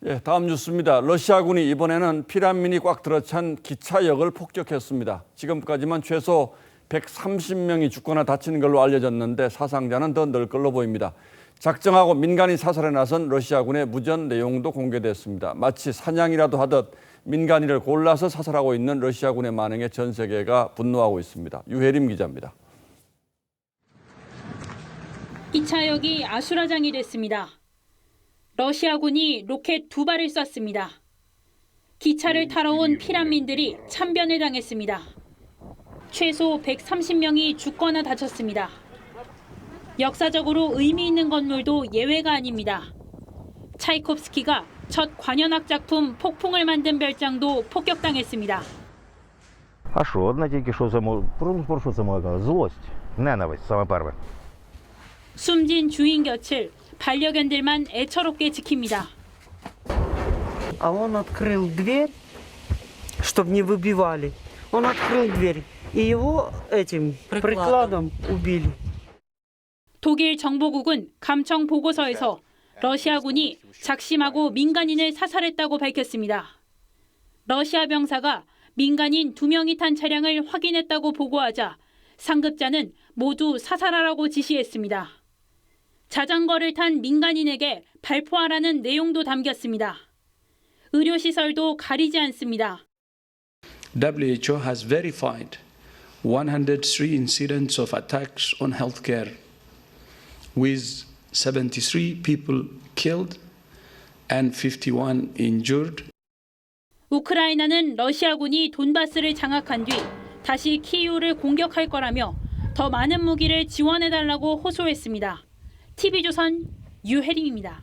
예, 다음 뉴스입니다. 러시아군이 이번에는 피난민이 꽉 들어찬 기차역을 폭격했습니다. 지금까지만 최소 130명이 죽거나 다치는 걸로 알려졌는데 사상자는 더 늘 걸로 보입니다. 작정하고 민간인 사살에 나선 러시아군의 무전 내용도 공개됐습니다. 마치 사냥이라도 하듯 민간인을 골라서 사살하고 있는 러시아군의 만행에 전 세계가 분노하고 있습니다. 유혜림 기자입니다. 기차역이 아수라장이 됐습니다. 러시아군이 로켓 2발을 쐈습니다. 기차를 타러 온 피난민들이 참변을 당했습니다. 최소 130명이 죽거나 다쳤습니다. 역사적으로 의미 있는 건물도 예외가 아닙니다. 차이콥스키가 첫 관현악 작품 폭풍을 만든 별장도 폭격당했습니다. А що, одна тільки що про це мова? Злость, ненависть, саме перше. 숨진 주인 곁을 반려견들만 애처롭게 지킵니다. А он открыл дверь, чтобы не выбивали. Он открыл дверь, и его этим прикладом убили. 독일 정보국은 감청 보고서에서 러시아군이 작심하고 민간인을 사살했다고 밝혔습니다. 러시아 병사가 민간인 2명이 탄 차량을 확인했다고 보고하자 상급자는 모두 사살하라고 지시했습니다. 자전거를 탄 민간인에게 발포하라는 내용도 담겼습니다. 의료시설도 가리지 않습니다. WHO has verified 103 incidents of attacks on healthcare, with 73 people killed and 51 injured. 우크라이나는 러시아군이 돈바스를 장악한 뒤 다시 키이우를 공격할 거라며 더 많은 무기를 지원해달라고 호소했습니다. TV조선 유혜림입니다.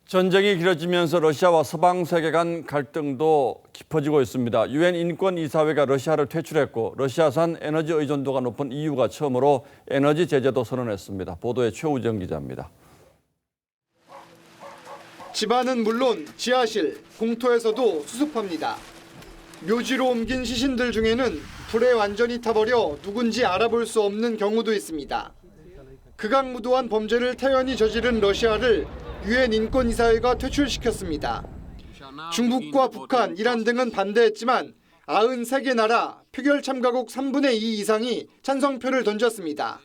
전쟁이 길어지면서 러시아와 서방 세계 간 갈등도 깊어지고 있습니다. 유엔 인권이사회가 러시아를 퇴출했고 러시아산 에너지 의존도가 높은 EU가 처음으로 에너지 제재도 선언했습니다. 보도에 최우정 기자입니다. 집안은 물론 지하실, 공터에서도 수습합니다. 묘지로 옮긴 시신들 중에는 불에 완전히 타버려 누군지 알아볼 수 없는 경우도 있습니다. 극악무도한 범죄를 태연히 저지른 러시아를 유엔 인권이사회가 퇴출시켰습니다. 중국과 북한, 이란 등은 반대했지만 93개 나라, 표결 참가국 3분의 2 이상이 찬성표를 던졌습니다.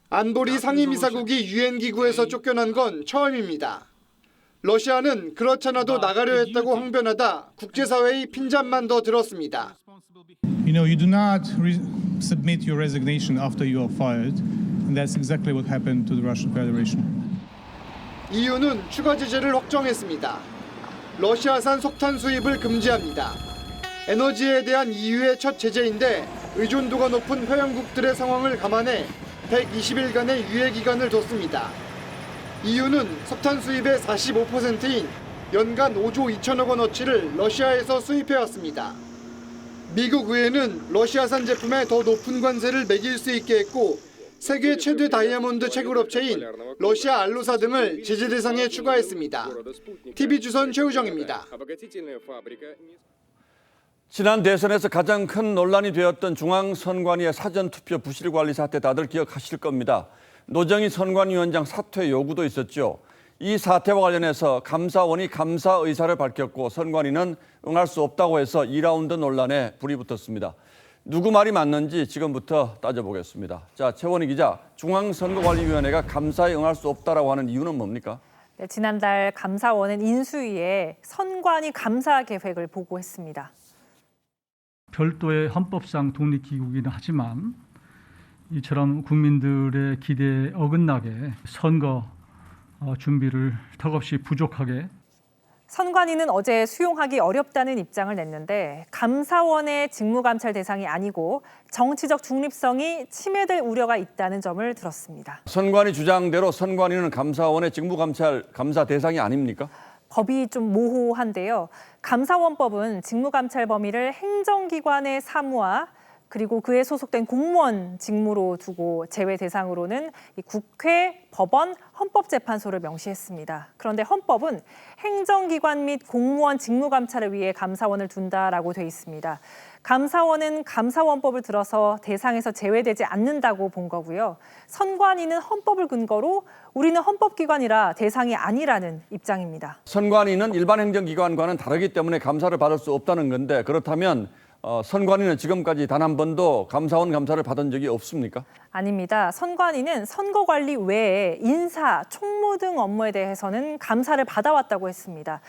안보리 상임이사국이 유엔 기구에서 쫓겨난 건 처음입니다. 러시아는 그렇잖아도 나가려 했다고 항변하다 국제사회의 핀잔만 더 들었습니다. You do not submit your resignation after you are fired, and that's exactly what happened to the Russian Federation. EU는 추가 제재를 확정했습니다. 러시아산 석탄 수입을 금지합니다. 에너지에 대한 EU의 첫 제재인데 의존도가 높은 회원국들의 상황을 감안해 120일간의 유예 기간을 뒀습니다. EU는 석탄 수입의 45%인 연간 5조 2천억 원어치를 러시아에서 수입해왔습니다. 미국 의회는 러시아산 제품에 더 높은 관세를 매길 수 있게 했고 세계 최대 다이아몬드 채굴업체인 러시아 알루사 등을 제재 대상에 추가했습니다. TV조선 최우정입니다. 지난 대선에서 가장 큰 논란이 되었던 중앙선관위의 사전투표 부실관리 사태 다들 기억하실 겁니다. 노정희 선관위원장 사퇴 요구도 있었죠. 이 사태와 관련해서 감사원이 감사 의사를 밝혔고 선관위는 응할 수 없다고 해서 2라운드 논란에 불이 붙었습니다. 누구 말이 맞는지 지금부터 따져보겠습니다. 자, 최원희 기자, 중앙선거관리위원회가 감사에 응할 수 없다라고 하는 이유는 뭡니까? 네, 지난달 감사원은 인수위에 선관위 감사 계획을 보고했습니다. 별도의 헌법상 독립기구이긴 하지만 이처럼 국민들의 기대에 어긋나게 선거 준비를 턱없이 부족하게 선관위는 어제 수용하기 어렵다는 입장을 냈는데 감사원의 직무감찰 대상이 아니고 정치적 중립성이 침해될 우려가 있다는 점을 들었습니다. 선관위 주장대로 선관위는 감사원의 감사 대상이 아닙니까? 법이 좀 모호한데요. 감사원법은 직무감찰 범위를 행정기관의 사무와 그리고 그에 소속된 공무원 직무로 두고 제외 대상으로는 이 국회, 법원, 헌법재판소를 명시했습니다. 그런데 헌법은 행정기관 및 공무원 직무감찰을 위해 감사원을 둔다라고 돼 있습니다. 감사원은 감사원법을 들어서 대상에서 제외되지 않는다고 본 거고요. 선관위는 헌법을 근거로 우리는 헌법기관이라 대상이 아니라는 입장입니다. 선관위는 일반 행정기관과는 다르기 때문에 감사를 받을 수 없다는 건데 그렇다면 선관위는 지금까지 단 한 번도 감사원 감사를 받은 적이 없습니까? 아닙니다. 선관위는 선거관리 외에 인사, 총무 등 업무에 대해서는 감사를 받아왔다고 했습니다.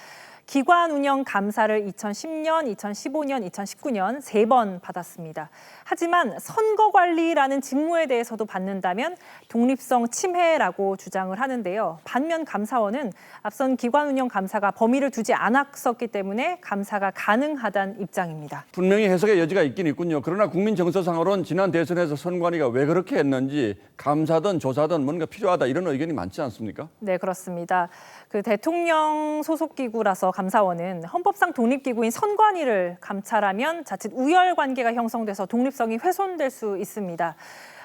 기관 운영 감사를 2010년, 2015년, 2019년 3번 받았습니다. 하지만 선거관리라는 직무에 대해서도 받는다면 독립성 침해라고 주장을 하는데요. 반면 감사원은 앞선 기관 운영 감사가 범위를 두지 않았었기 때문에 감사가 가능하다는 입장입니다. 분명히 해석의 여지가 있긴 있군요. 그러나 국민 정서상으로는 지난 대선에서 선관위가 왜 그렇게 했는지 감사든 조사든 뭔가 필요하다 이런 의견이 많지 않습니까? 네, 그렇습니다. 그 대통령 소속 기구라서 감사원은 헌법상 독립기구인 선관위를 감찰하면 자칫 우열 관계가 형성돼서 독립성이 훼손될 수 있습니다.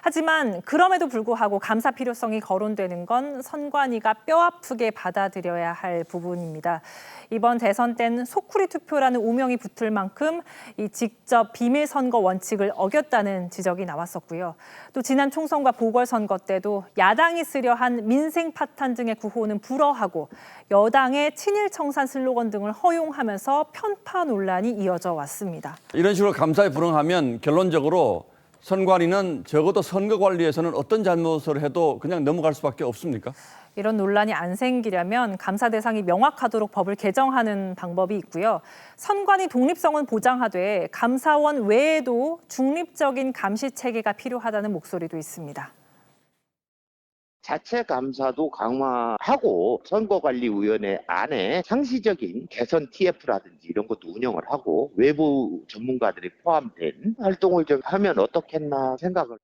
하지만 그럼에도 불구하고 감사 필요성이 거론되는 건 선관위가 뼈아프게 받아들여야 할 부분입니다. 이번 대선 때는 소쿠리 투표라는 오명이 붙을 만큼 이 직접 비밀 선거 원칙을 어겼다는 지적이 나왔었고요. 또 지난 총선과 보궐선거 때도 야당이 쓰려한 민생 파탄 등의 구호는 불허하고 여당의 친일 청산 슬로건 등을 허용하면서 편파 논란이 이어져 왔습니다. 이런 식으로 감사에 불응하면 결론적으로 선관위는 적어도 선거 관리에서는 어떤 잘못을 해도 그냥 넘어갈 수밖에 없습니까? 이런 논란이 안 생기려면 감사 대상이 명확하도록 법을 개정하는 방법이 있고요. 선관위 독립성은 보장하되 감사원 외에도 중립적인 감시 체계가 필요하다는 목소리도 있습니다. 자체 감사도 강화하고 선거관리위원회 안에 상시적인 개선 TF라든지 이런 것도 운영을 하고 외부 전문가들이 포함된 활동을 좀 하면 어떻겠나 생각을.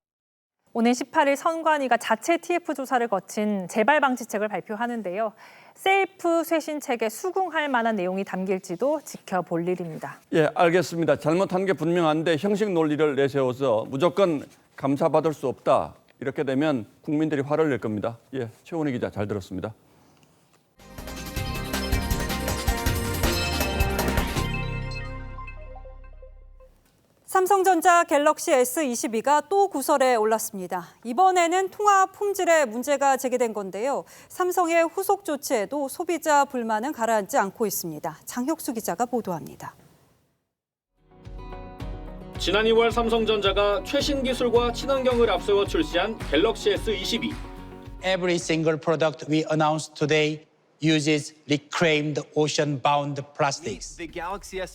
오늘 18일 선관위가 자체 TF 조사를 거친 재발 방지책을 발표하는데요. 셀프 쇄신 책에 수긍할 만한 내용이 담길지도 지켜볼 일입니다. 예, 알겠습니다. 잘못한 게 분명한데 형식 논리를 내세워서 무조건 감사받을 수 없다. 이렇게 되면 국민들이 화를 낼 겁니다. 예, 최원희 기자 잘 들었습니다. 삼성전자 갤럭시 S22가 또 구설에 올랐습니다. 이번에는 통화 품질에 문제가 제기된 건데요. 삼성의 후속 조치에도 소비자 불만은 가라앉지 않고 있습니다. 장혁수 기자가 보도합니다. 지난 2월 삼성전자가 최신 기술과 친환경을 앞세워 출시한 갤럭시 S22. Every single product we announced today uses reclaimed ocean-bound plastics.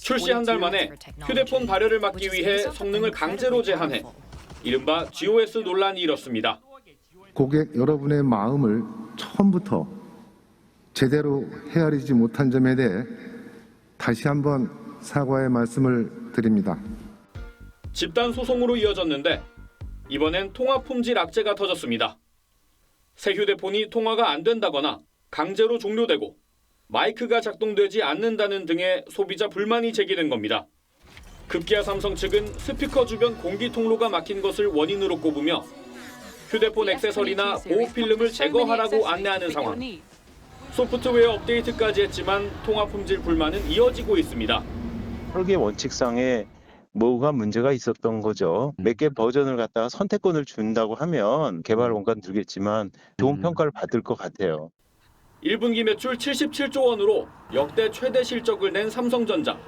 출시 한 달 만에 휴대폰 발열을 막기 위해 성능을 강제로 제한해 이른바 GOS 논란이 일었습니다. 고객 여러분의 마음을 처음부터 제대로 헤아리지 못한 점에 대해 다시 한번 사과의 말씀을 드립니다. 집단 소송으로 이어졌는데 이번엔 통화 품질 악재가 터졌습니다. 새 휴대폰이 통화가 안 된다거나 강제로 종료되고 마이크가 작동되지 않는다는 등의 소비자 불만이 제기된 겁니다. 급기야 삼성 측은 스피커 주변 공기 통로가 막힌 것을 원인으로 꼽으며 휴대폰 액세서리나 보호 필름을 제거하라고 안내하는 상황. 소프트웨어 업데이트까지 했지만 통화 품질 불만은 이어지고 있습니다. 설계 원칙상에 뭐가 문제가 있었던 거죠. 몇 개 버전을 갖다가 선택권을 준다고 하면 개발 원가는 들겠지만 좋은 평가를 받을 것 같아요. 1분기 매출 77조 원으로 역대 최대 실적을 낸 삼성전자.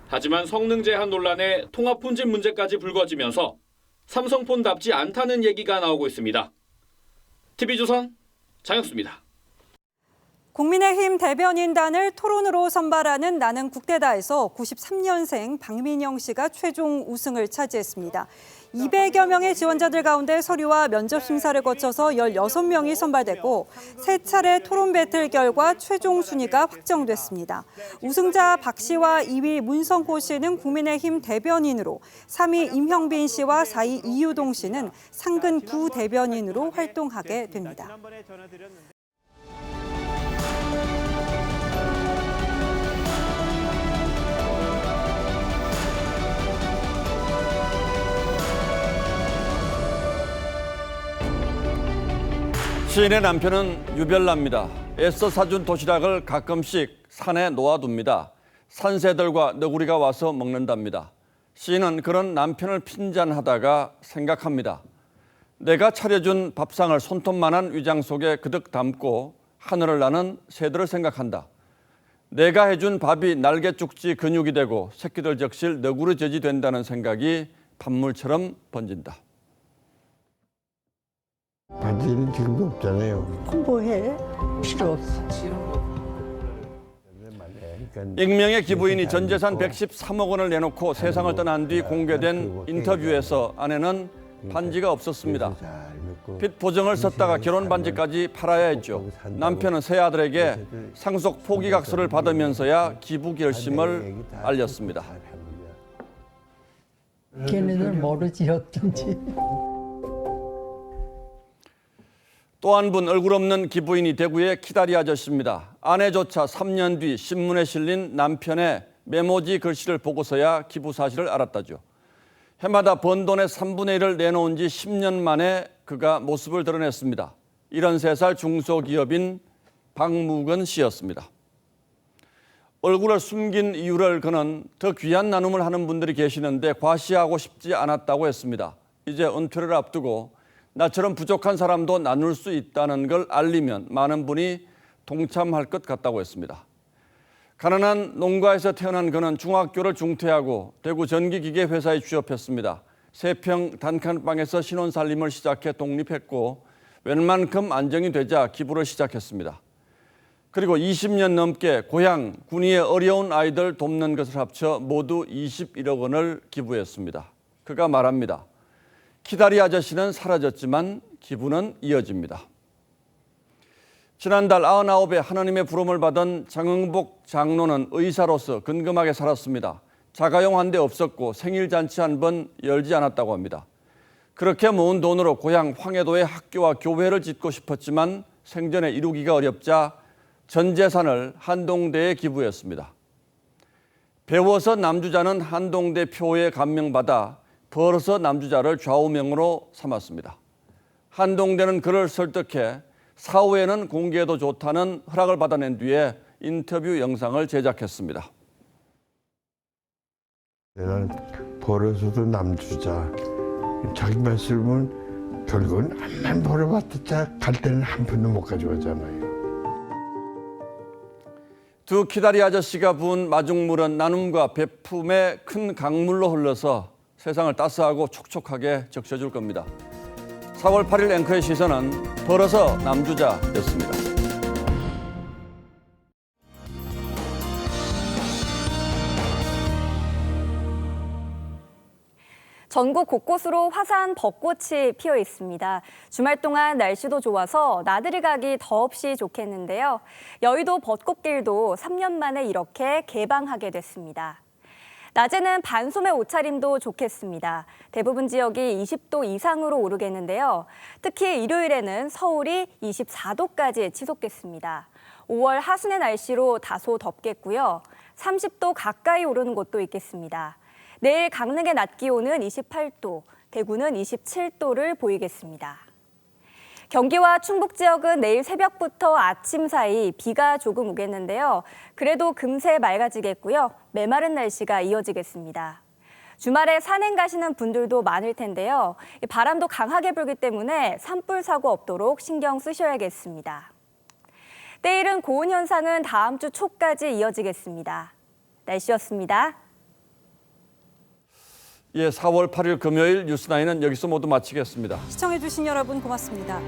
하지만 성능 제한 논란에 통화 품질 문제까지 불거지면서 삼성폰답지 않다는 얘기가 나오고 있습니다. TV조선 장혁수입니다. 국민의힘 대변인단을 토론으로 선발하는 나는 국대다에서 93년생 박민영 씨가 최종 우승을 차지했습니다. 200여 명의 지원자들 가운데 서류와 면접 심사를 거쳐서 16명이 선발됐고 3차례 토론 배틀 결과 최종 순위가 확정됐습니다. 우승자 박 씨와 2위 문성호 씨는 국민의힘 대변인으로, 3위 임형빈 씨와 4위 이유동 씨는 상근 부대변인으로 활동하게 됩니다. 시인의 남편은 유별납니다. 애써 사준 도시락을 가끔씩 산에 놓아둡니다. 산새들과 너구리가 와서 먹는답니다. 시인은 그런 남편을 핀잔하다가 생각합니다. 내가 차려준 밥상을 손톱만한 위장 속에 그득 담고 하늘을 나는 새들을 생각한다. 내가 해준 밥이 날개죽지 근육이 되고 새끼들 적실 너구리젖이 된다는 생각이 밤물처럼 번진다. 반지는 지금도 없잖아요. 홍보해. 필요 없어. 익명의 기부인이 전 재산 113억 원을 내놓고 세상을 떠난 뒤 공개된 인터뷰에서 아내는 반지가 없었습니다. 빚 보증을 썼다가 결혼 반지까지 팔아야 했죠. 남편은 새 아들에게 상속 포기각서를 받으면서야 기부 결심을 알렸습니다. 걔네들 모르지 어떤지. 또 한 분 얼굴 없는 기부인이 대구의 키다리 아저씨입니다. 아내조차 3년 뒤 신문에 실린 남편의 메모지 글씨를 보고서야 기부 사실을 알았다죠. 해마다 번 돈의 3분의 1을 내놓은 지 10년 만에 그가 모습을 드러냈습니다. 73살 중소기업인 박무근 씨였습니다. 얼굴을 숨긴 이유를 그는 더 귀한 나눔을 하는 분들이 계시는데 과시하고 싶지 않았다고 했습니다. 이제 은퇴를 앞두고 나처럼 부족한 사람도 나눌 수 있다는 걸 알리면 많은 분이 동참할 것 같다고 했습니다. 가난한 농가에서 태어난 그는 중학교를 중퇴하고 대구 전기기계 회사에 취업했습니다. 3평 단칸방에서 신혼살림을 시작해 독립했고 웬만큼 안정이 되자 기부를 시작했습니다. 그리고 20년 넘게 고향, 군위의 어려운 아이들 돕는 것을 합쳐 모두 21억 원을 기부했습니다. 그가 말합니다. 키다리 아저씨는 사라졌지만 기부는 이어집니다. 지난달 99에 하나님의 부름을 받은 장흥복 장로는 의사로서 근검하게 살았습니다. 자가용 한 대 없었고 생일잔치 한 번 열지 않았다고 합니다. 그렇게 모은 돈으로 고향 황해도에 학교와 교회를 짓고 싶었지만 생전에 이루기가 어렵자 전 재산을 한동대에 기부했습니다. 배워서 남주자는 한동대 표에 감명받아 벌어서 남주자를 좌우명으로 삼았습니다. 한동대는 그를 설득해 사후에는 공개해도 좋다는 허락을 받아낸 뒤에 인터뷰 영상을 제작했습니다. 내가 벌어서도 남주자. 자기 말씀은 결국은 암만 벌어봤자 갈 때는 한 푼도 못 가져가잖아요. 두 키다리 아저씨가 부은 마중물은 나눔과 베품의 큰 강물로 흘러서 세상을 따스하고 촉촉하게 적셔줄 겁니다. 4월 8일 앵커의 시선은 벌어서 남주자였습니다. 전국 곳곳으로 화사한 벚꽃이 피어 있습니다. 주말 동안 날씨도 좋아서 나들이 가기 더없이 좋겠는데요. 여의도 벚꽃길도 3년 만에 이렇게 개방하게 됐습니다. 낮에는 반소매 옷차림도 좋겠습니다. 대부분 지역이 20도 이상으로 오르겠는데요. 특히 일요일에는 서울이 24도까지 치솟겠습니다. 5월 하순의 날씨로 다소 덥겠고요. 30도 가까이 오르는 곳도 있겠습니다. 내일 강릉의 낮 기온은 28도, 대구는 27도를 보이겠습니다. 경기와 충북 지역은 내일 새벽부터 아침 사이 비가 조금 오겠는데요. 그래도 금세 맑아지겠고요. 메마른 날씨가 이어지겠습니다. 주말에 산행 가시는 분들도 많을 텐데요. 바람도 강하게 불기 때문에 산불 사고 없도록 신경 쓰셔야겠습니다. 때이른 고온 현상은 다음 주 초까지 이어지겠습니다. 날씨였습니다. 예, 4월 8일 금요일 뉴스9은 여기서 모두 마치겠습니다. 시청해주신 여러분 고맙습니다.